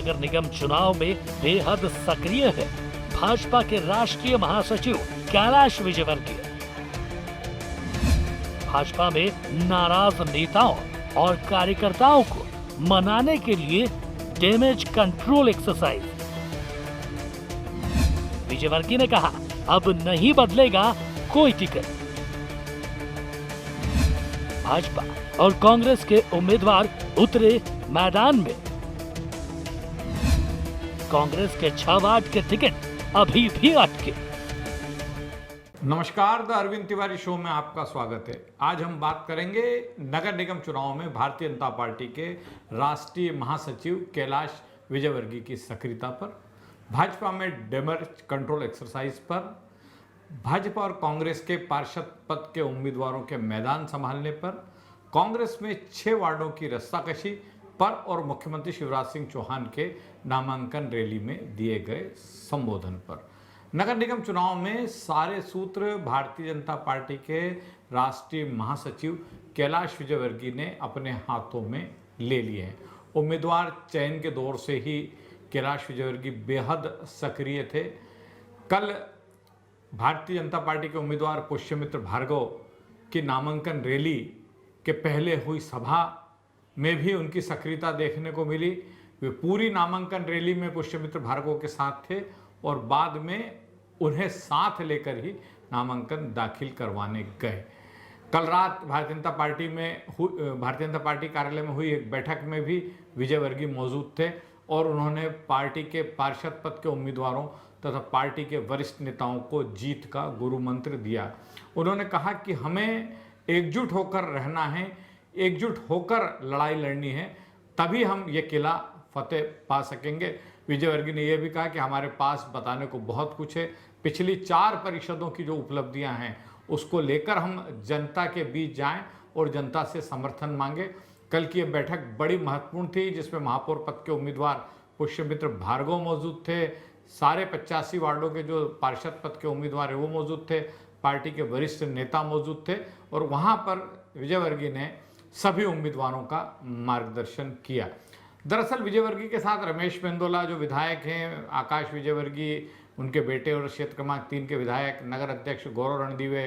नगर निगम चुनाव में बेहद सक्रिय है भाजपा के राष्ट्रीय महासचिव कैलाश विजयवर्गीय। भाजपा में नाराज नेताओं और कार्यकर्ताओं को मनाने के लिए डैमेज कंट्रोल एक्सरसाइज। विजयवर्गीय ने कहा, अब नहीं बदलेगा कोई टिकट। भाजपा और कांग्रेस के उम्मीदवार उतरे मैदान में। कांग्रेस के 6 वार्ड के टिकट अभी भी अटके। नमस्कार, द अरविंद तिवारी शो में आपका स्वागत है। आज हम बात करेंगे नगर निगम चुनाव में भारतीय जनता पार्टी के राष्ट्रीय महासचिव कैलाश विजयवर्गीय की सक्रियता पर, भाजपा में डैमेज कंट्रोल एक्सरसाइज पर, भाजपा और कांग्रेस के पार्षद पद के उम्मीदवारों के मैदान संभालने पर, कांग्रेस में 6 वार्डों की रस्साकशी पर और मुख्यमंत्री शिवराज सिंह चौहान के नामांकन रैली में दिए गए संबोधन पर। नगर निगम चुनाव में सारे सूत्र भारतीय जनता पार्टी के राष्ट्रीय महासचिव कैलाश विजयवर्गीय ने अपने हाथों में ले लिए हैं। उम्मीदवार चयन के दौर से ही कैलाश विजयवर्गीय बेहद सक्रिय थे। कल भारतीय जनता पार्टी के उम्मीदवार पुष्यमित्र भार्गव की नामांकन रैली के पहले हुई सभा में भी उनकी सक्रियता देखने को मिली। वे पूरी नामांकन रैली में पुष्यमित्र भार्गव के साथ थे और बाद में उन्हें साथ लेकर ही नामांकन दाखिल करवाने गए। कल रात भारतीय जनता पार्टी कार्यालय में हुई एक बैठक में भी विजयवर्गीय मौजूद थे और उन्होंने पार्टी के पार्षद पद के उम्मीदवारों तथा पार्टी के वरिष्ठ नेताओं को जीत का गुरु मंत्र दिया। उन्होंने कहा कि हमें एकजुट होकर रहना है, एकजुट होकर लड़ाई लड़नी है, तभी हम ये किला फतेह पा सकेंगे। विजयवर्गीय ने यह भी कहा कि हमारे पास बताने को बहुत कुछ है। पिछली 4 परिषदों की जो उपलब्धियां हैं उसको लेकर हम जनता के बीच जाएं और जनता से समर्थन मांगे। कल की यह बैठक बड़ी महत्वपूर्ण थी जिसमें महापौर पद के उम्मीदवार पुष्यमित्र भार्गव मौजूद थे। सारे 85 वार्डों के जो पार्षद पद के उम्मीदवार हैं वो मौजूद थे, पार्टी के वरिष्ठ नेता मौजूद थे और वहाँ पर विजयवर्गीय ने सभी उम्मीदवारों का मार्गदर्शन किया। दरअसल विजयवर्गीय के साथ रमेश मेंदोला जो विधायक हैं, आकाश विजयवर्गीय उनके बेटे और क्षेत्र क्रमांक 3 के विधायक, नगर अध्यक्ष गौरव रणदीवे,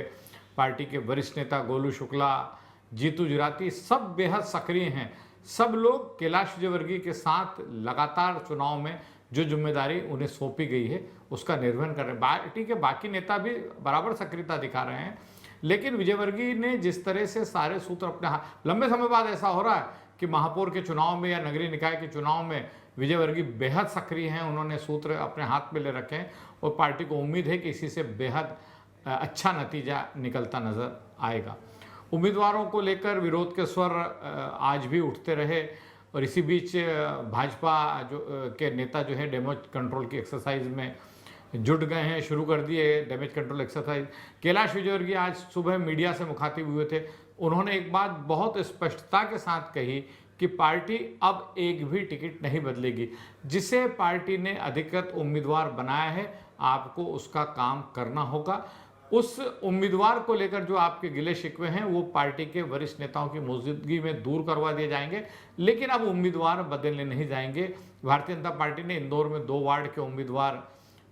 पार्टी के वरिष्ठ नेता गोलू शुक्ला, जीतू जुराती, सब बेहद सक्रिय हैं। सब लोग कैलाश विजयवर्गीय के साथ लगातार चुनाव में जो जिम्मेदारी उन्हें सौंपी गई है उसका निर्वहन कर रहे हैं। पार्टी के बाकी नेता भी बराबर सक्रियता दिखा रहे हैं, लेकिन विजयवर्गीय ने जिस तरह से सारे सूत्र अपने लंबे समय बाद ऐसा हो रहा है कि महापौर के चुनाव में या नगरीय निकाय के चुनाव में विजयवर्गीय बेहद सक्रिय हैं। उन्होंने सूत्र अपने हाथ में ले रखे हैं और पार्टी को उम्मीद है कि इसी से बेहद अच्छा नतीजा निकलता नजर आएगा। उम्मीदवारों को लेकर विरोध के स्वर आज भी उठते रहे और इसी बीच भाजपा के नेता जो है डैमेज कंट्रोल की एक्सरसाइज में जुट गए हैं, शुरू कर दिए damage control exercise. Kailash Vijayvargiya आज सुबह मीडिया से मुखातिब हुए थे। उन्होंने एक बात बहुत स्पष्टता के साथ कही कि पार्टी अब एक भी टिकट नहीं बदलेगी। जिसे पार्टी ने अधिकृत उम्मीदवार बनाया है आपको उसका काम करना होगा। उस उम्मीदवार को लेकर जो आपके गिले शिकवे हैं वो पार्टी के वरिष्ठ नेताओं की मौजूदगी में दूर करवा दिए जाएंगे, लेकिन अब उम्मीदवार बदलने नहीं जाएंगे। भारतीय जनता पार्टी ने इंदौर में 2 वार्ड के उम्मीदवार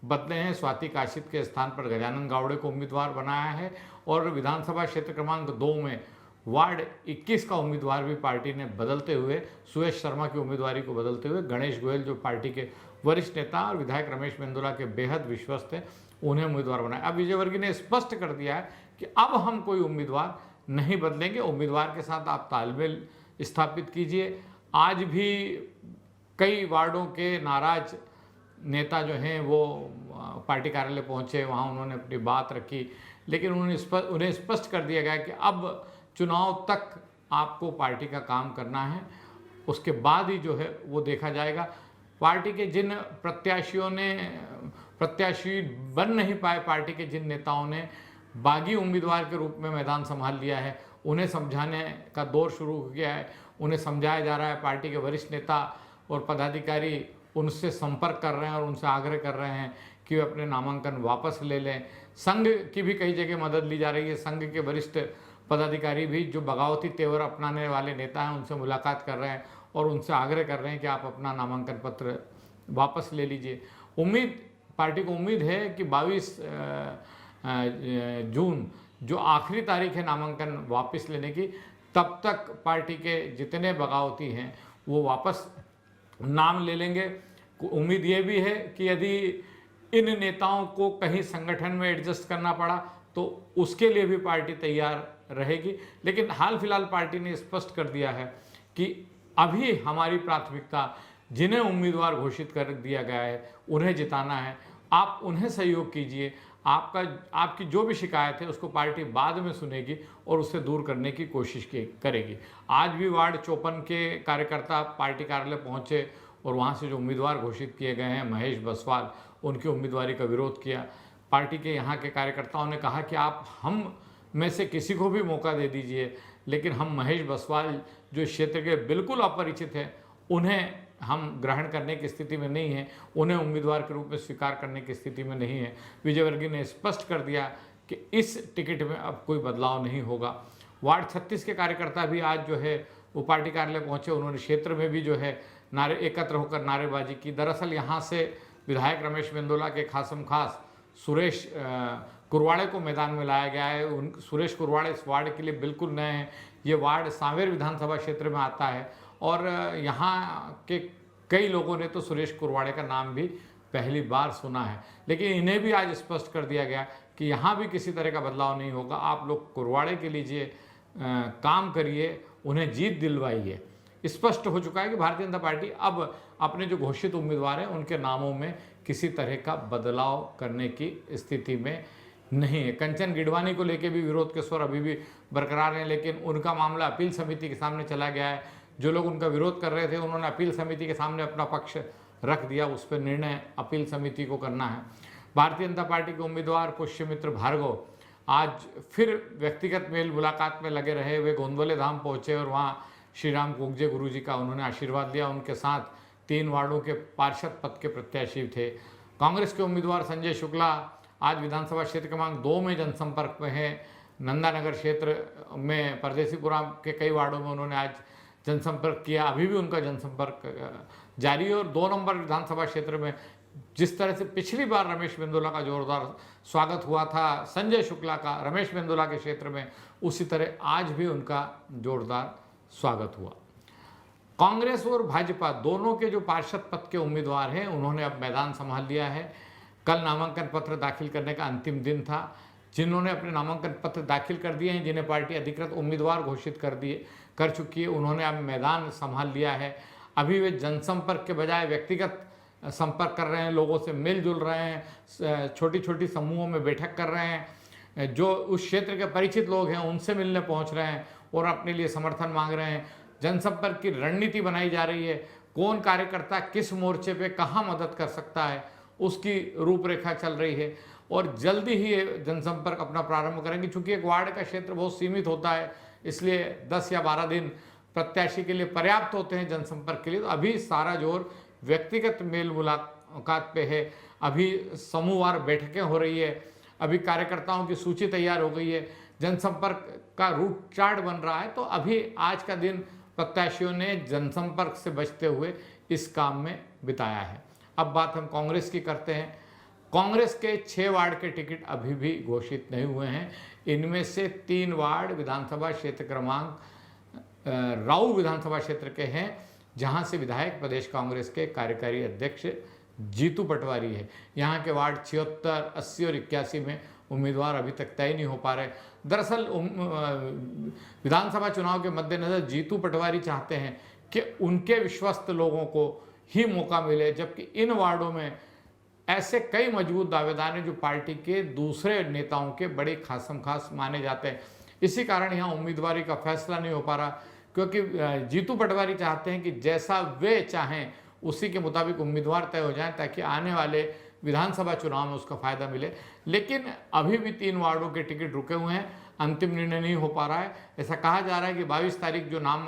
बदले हैं। स्वाति काशिद के स्थान पर गजानन गावड़े को उम्मीदवार बनाया है और विधानसभा क्षेत्र क्रमांक 2 में वार्ड 21 का उम्मीदवार भी पार्टी ने बदलते हुए, सुयश शर्मा की उम्मीदवारी को बदलते हुए गणेश गोयल जो पार्टी के वरिष्ठ नेता और विधायक रमेश मेंदोला के बेहद विश्वस्त थे उन्हें उम्मीदवार बनाया। अब विजयवर्गीय ने स्पष्ट कर दिया है कि अब हम कोई उम्मीदवार नहीं बदलेंगे। उम्मीदवार के साथ आप तालमेल स्थापित कीजिए। आज भी कई वार्डों के नाराज नेता जो हैं वो पार्टी कार्यालय पहुंचे, वहां उन्होंने अपनी बात रखी, लेकिन उन्हें स्पष्ट कर दिया गया कि अब चुनाव तक आपको पार्टी का काम करना है, उसके बाद ही जो है वो देखा जाएगा। पार्टी के जिन प्रत्याशी बन नहीं पाए, पार्टी के जिन नेताओं ने बागी उम्मीदवार के रूप में मैदान संभाल लिया है, उन्हें समझाने का दौर शुरू हो गया है। उन्हें समझाया जा रहा है, पार्टी के वरिष्ठ नेता और पदाधिकारी उनसे संपर्क कर रहे हैं और उनसे आग्रह कर रहे हैं कि वे अपने नामांकन वापस ले लें। संघ की भी कई जगह मदद ली जा रही है। संघ के वरिष्ठ पदाधिकारी भी जो बगावती तेवर अपनाने वाले नेता हैं उनसे मुलाकात कर रहे हैं और उनसे आग्रह कर रहे हैं कि आप अपना नामांकन पत्र वापस ले लीजिए। पार्टी को उम्मीद है कि 22 जून जो आखिरी तारीख है नामांकन वापस लेने की, तब तक पार्टी के जितने बगावती हैं वो वापस नाम ले लेंगे। उम्मीद ये भी है कि यदि इन नेताओं को कहीं संगठन में एडजस्ट करना पड़ा तो उसके लिए भी पार्टी तैयार रहेगी। लेकिन हाल फिलहाल पार्टी ने स्पष्ट कर दिया है कि अभी हमारी प्राथमिकता जिन्हें उम्मीदवार घोषित कर दिया गया है उन्हें जिताना है, आप उन्हें सहयोग कीजिए। आपकी जो भी शिकायत है उसको पार्टी बाद में सुनेगी और उसे दूर करने की कोशिश करेगी। आज भी वार्ड 54 के कार्यकर्ता पार्टी कार्यालय पहुंचे और वहां से जो उम्मीदवार घोषित किए गए हैं महेश बसवाल, उनकी उम्मीदवारी का विरोध किया। पार्टी के यहाँ के कार्यकर्ताओं ने कहा कि आप हम में से किसी को भी मौका दे दीजिए, लेकिन हम महेश बसवाल जो क्षेत्र के बिल्कुल अपरिचित हैं उन्हें हम ग्रहण करने की स्थिति में नहीं हैं, उन्हें उम्मीदवार के रूप में स्वीकार करने की स्थिति में नहीं है। विजयवर्गीय ने स्पष्ट कर दिया कि इस टिकट में अब कोई बदलाव नहीं होगा। वार्ड 36 के कार्यकर्ता भी आज जो है वो पार्टी कार्यालय पहुंचे। उन्होंने क्षेत्र में भी जो है नारे एकत्र होकर नारेबाजी की। दरअसल यहाँ से विधायक रमेश मेंदोला के खासम खास सुरेश कुरवाड़े को मैदान में लाया गया है। सुरेश कुरवाड़े इस वार्ड के लिए बिल्कुल नए हैं। ये वार्ड सांवेर विधानसभा क्षेत्र में आता है और यहाँ के कई लोगों ने तो सुरेश कुरवाड़े का नाम भी पहली बार सुना है, लेकिन इन्हें भी आज स्पष्ट कर दिया गया कि यहाँ भी किसी तरह का बदलाव नहीं होगा। आप लोग कुरवाड़े के लीजिए काम करिए, उन्हें जीत दिलवाइए। स्पष्ट हो चुका है कि भारतीय जनता पार्टी अब अपने जो घोषित उम्मीदवार हैं उनके नामों में किसी तरह का बदलाव करने की स्थिति में नहीं है। कंचन गिडवानी को लेकर भी विरोध के स्वर अभी भी बरकरार हैं, लेकिन उनका मामला अपील समिति के सामने चला गया है। जो लोग उनका विरोध कर रहे थे उन्होंने अपील समिति के सामने अपना पक्ष रख दिया, उस पर निर्णय अपील समिति को करना है। भारतीय जनता पार्टी के उम्मीदवार पुष्यमित्र भार्गव आज फिर व्यक्तिगत मेल मुलाकात में लगे रहे। वे गोंदवले धाम पहुंचे और वहाँ श्री राम कुगजे गुरु जी का उन्होंने आशीर्वाद लिया। उनके साथ 3 वार्डों के पार्षद पद के प्रत्याशी थे। कांग्रेस के उम्मीदवार संजय शुक्ला आज विधानसभा क्षेत्र क्रमांक 2 में जनसंपर्क में है। नंदानगर क्षेत्र में परदेसीपुरा के कई वार्डों में उन्होंने आज जनसंपर्क किया। अभी भी उनका जनसंपर्क जारी है और 2 नंबर विधानसभा क्षेत्र में जिस तरह से पिछली बार रमेश मेंदोला का जोरदार स्वागत हुआ था संजय शुक्ला का रमेश मेंदोला के क्षेत्र में, उसी तरह आज भी उनका जोरदार स्वागत हुआ। कांग्रेस और भाजपा दोनों के जो पार्षद पद के उम्मीदवार हैं उन्होंने अब मैदान संभाल लिया है। कल नामांकन पत्र दाखिल करने का अंतिम दिन था। जिन्होंने अपने नामांकन पत्र दाखिल कर दिए हैं, जिन्हें पार्टी अधिकृत उम्मीदवार घोषित कर चुकी है, उन्होंने अब मैदान संभाल लिया है। अभी वे जनसंपर्क के बजाय व्यक्तिगत संपर्क कर रहे हैं, लोगों से मिलजुल रहे हैं, छोटी छोटी समूहों में बैठक कर रहे हैं। जो उस क्षेत्र के परिचित लोग हैं उनसे मिलने पहुंच रहे हैं और अपने लिए समर्थन मांग रहे हैं। जनसंपर्क की रणनीति बनाई जा रही है। कौन कार्यकर्ता किस मोर्चे पे कहाँ मदद कर सकता है उसकी रूपरेखा चल रही है और जल्दी ही ये जनसंपर्क अपना प्रारंभ करेंगे। चूंकि एक वार्ड का क्षेत्र बहुत सीमित होता है, इसलिए 10 या 12 दिन प्रत्याशी के लिए पर्याप्त होते हैं जनसंपर्क के लिए। तो अभी सारा जोर व्यक्तिगत मेल मुलाकात पे है। अभी समूहवार बैठकें हो रही है। अभी कार्यकर्ताओं की सूची तैयार हो गई है। जनसंपर्क का रूट चार्ट बन रहा है। तो अभी आज का दिन प्रत्याशियों ने जनसंपर्क से बचते हुए इस काम में बिताया है। अब बात हम कांग्रेस की करते हैं। कांग्रेस के 6 वार्ड के टिकट अभी भी घोषित नहीं हुए हैं। इनमें से 3 वार्ड विधानसभा क्षेत्र क्रमांक राऊ विधानसभा क्षेत्र के हैं, जहां से विधायक प्रदेश कांग्रेस के कार्यकारी अध्यक्ष जीतू पटवारी है। यहाँ के वार्ड 76, 80 और 81 में उम्मीदवार अभी तक तय नहीं हो पा रहे। दरअसल विधानसभा चुनाव के मद्देनजर जीतू पटवारी चाहते हैं कि उनके विश्वस्त लोगों को ही मौका मिले, जबकि इन वार्डों में ऐसे कई मजबूत दावेदार हैं जो पार्टी के दूसरे नेताओं के बड़े खासम खास माने जाते हैं। इसी कारण यहाँ उम्मीदवारी का फैसला नहीं हो पा रहा, क्योंकि जीतू पटवारी चाहते हैं कि जैसा वे चाहें उसी के मुताबिक उम्मीदवार तय हो जाएं, ताकि आने वाले विधानसभा चुनाव में उसका फायदा मिले। लेकिन अभी भी 3 वार्डों के टिकट रुके हुए हैं, अंतिम निर्णय नहीं हो पा रहा है। ऐसा कहा जा रहा है कि 22 तारीख जो नाम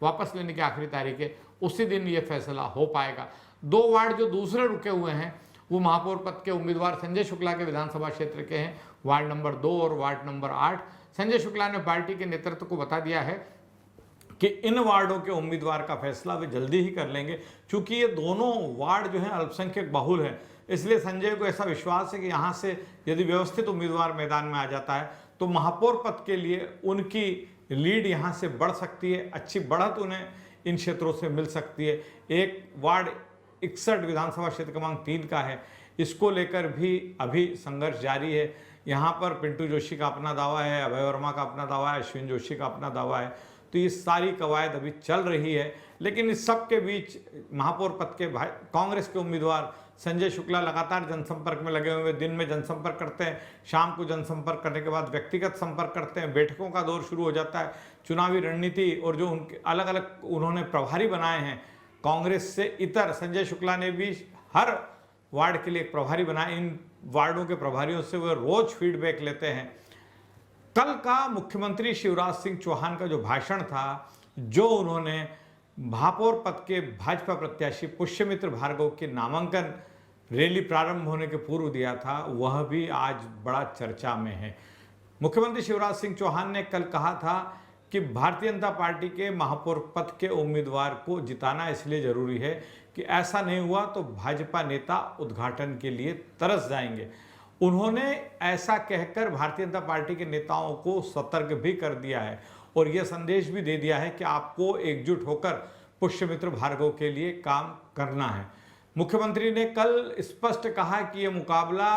वापस लेने की आखिरी तारीख है, उसी दिन ये फैसला हो पाएगा। 2 वार्ड जो दूसरे रुके हुए हैं वो महापौर पद के उम्मीदवार संजय शुक्ला के विधानसभा क्षेत्र के हैं, वार्ड नंबर 2 और वार्ड नंबर 8। संजय शुक्ला ने पार्टी के नेतृत्व को बता दिया है कि इन वार्डों के उम्मीदवार का फैसला वे जल्दी ही कर लेंगे, क्योंकि ये दोनों वार्ड जो हैं अल्पसंख्यक बहुल हैं। इसलिए संजय को ऐसा विश्वास है कि यहाँ से यदि व्यवस्थित उम्मीदवार मैदान में आ जाता है तो महापौर पद के लिए उनकी लीड यहाँ से बढ़ सकती है, अच्छी बढ़त उन्हें इन क्षेत्रों से मिल सकती है। एक वार्ड 61 विधानसभा क्षेत्र क्रमांक 3 का है, इसको लेकर भी अभी संघर्ष जारी है। यहाँ पर पिंटू जोशी का अपना दावा है, अभय वर्मा का अपना दावा है, अश्विन जोशी का अपना दावा है। तो ये सारी कवायद अभी चल रही है, लेकिन इस सब के बीच महापौर पद के कांग्रेस के उम्मीदवार संजय शुक्ला लगातार जनसंपर्क में लगे हुए, दिन में जनसंपर्क करते हैं, शाम को जनसंपर्क करने के बाद व्यक्तिगत संपर्क करते हैं, बैठकों का दौर शुरू हो जाता है। चुनावी रणनीति और जो उनके अलग अलग उन्होंने प्रभारी बनाए हैं कांग्रेस से इतर, संजय शुक्ला ने भी हर वार्ड के लिए एक प्रभारी बनाया। इन वार्डों के प्रभारियों से वे रोज फीडबैक लेते हैं। कल का मुख्यमंत्री शिवराज सिंह चौहान का जो भाषण था, जो उन्होंने महापौर पद के भाजपा प्रत्याशी पुष्यमित्र भार्गव के नामांकन रैली प्रारंभ होने के पूर्व दिया था, वह भी आज बड़ा चर्चा में है। मुख्यमंत्री शिवराज सिंह चौहान ने कल कहा था कि भारतीय जनता पार्टी के महापौर पद के उम्मीदवार को जिताना इसलिए जरूरी है कि ऐसा नहीं हुआ तो भाजपा नेता उद्घाटन के लिए तरस जाएंगे। उन्होंने ऐसा कहकर भारतीय जनता पार्टी के नेताओं को सतर्क भी कर दिया है और यह संदेश भी दे दिया है कि आपको एकजुट होकर पुष्यमित्र भार्गव के लिए काम करना है। मुख्यमंत्री ने कल स्पष्ट कहा कि यह मुकाबला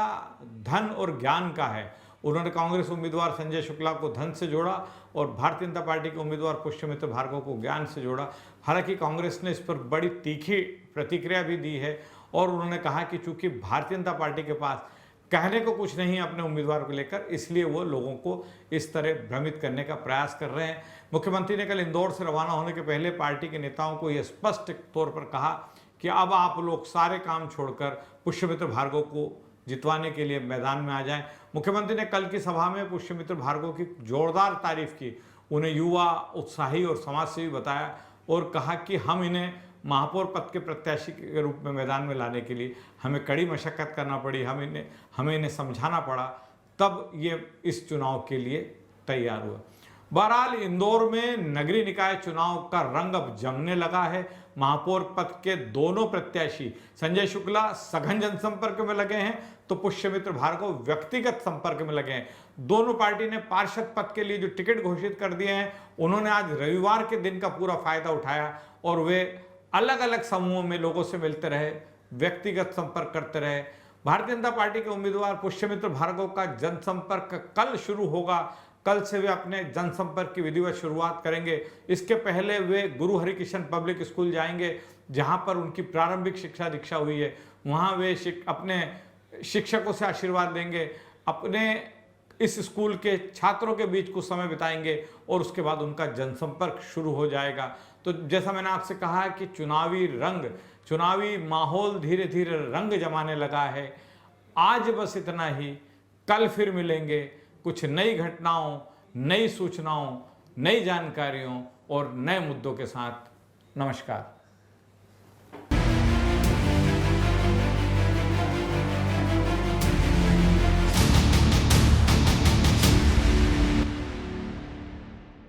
धन और ज्ञान का है। उन्होंने कांग्रेस उम्मीदवार संजय शुक्ला को धन से जोड़ा और भारतीय जनता पार्टी के उम्मीदवार पुष्यमित्र भार्गव को ज्ञान से जोड़ा। हालांकि कांग्रेस ने इस पर बड़ी तीखी प्रतिक्रिया भी दी है और उन्होंने कहा कि चूंकि भारतीय जनता पार्टी के पास कहने को कुछ नहीं है अपने उम्मीदवार को लेकर, इसलिए वो लोगों को इस तरह भ्रमित करने का प्रयास कर रहे हैं। मुख्यमंत्री ने कल इंदौर से रवाना होने के पहले पार्टी के नेताओं को यह स्पष्ट तौर पर कहा कि अब आप लोग सारे काम छोड़कर पुष्यमित्र भार्गव को जितवाने के लिए मैदान में आ जाएं। मुख्यमंत्री ने कल की सभा में पुष्यमित्र भार्गव की जोरदार तारीफ की, उन्हें युवा, उत्साही और समाजसेवी बताया और कहा कि हम इन्हें महापौर पद के प्रत्याशी के रूप में मैदान में लाने के लिए हमें कड़ी मशक्कत करना पड़ी, हमें इन्हें समझाना पड़ा, तब ये इस चुनाव के लिए तैयार हुआ। बहरहाल इंदौर में नगरीय निकाय चुनाव का रंग अब जमने लगा है। महापौर पद के दोनों प्रत्याशी संजय शुक्ला सघन जनसंपर्क में लगे हैं तो पुष्यमित्र भार्गव व्यक्तिगत संपर्क में लगे हैं। दोनों पार्टी ने पार्षद पद के लिए जो टिकट घोषित कर दिए हैं, उन्होंने आज रविवार के दिन का पूरा फायदा उठाया और वे अलग अलग समूहों में लोगों से मिलते रहे, व्यक्तिगत संपर्क करते रहे। भारतीय जनता पार्टी के उम्मीदवार पुष्यमित्र भार्गव का जनसंपर्क कल शुरू होगा। कल से वे अपने जनसंपर्क की विधिवत शुरुआत करेंगे। इसके पहले वे गुरु हरिकृष्ण पब्लिक स्कूल जाएंगे, जहां पर उनकी प्रारंभिक शिक्षा दीक्षा हुई है। वहां वे अपने शिक्षकों से आशीर्वाद लेंगे, अपने इस स्कूल के छात्रों के बीच कुछ समय बिताएंगे और उसके बाद उनका जनसंपर्क शुरू हो जाएगा। तो जैसा मैंने आपसे कहा कि चुनावी माहौल धीरे धीरे रंग जमाने लगा है। आज बस इतना ही, कल फिर मिलेंगे कुछ नई घटनाओं, नई सूचनाओं, नई जानकारियों और नए मुद्दों के साथ। नमस्कार।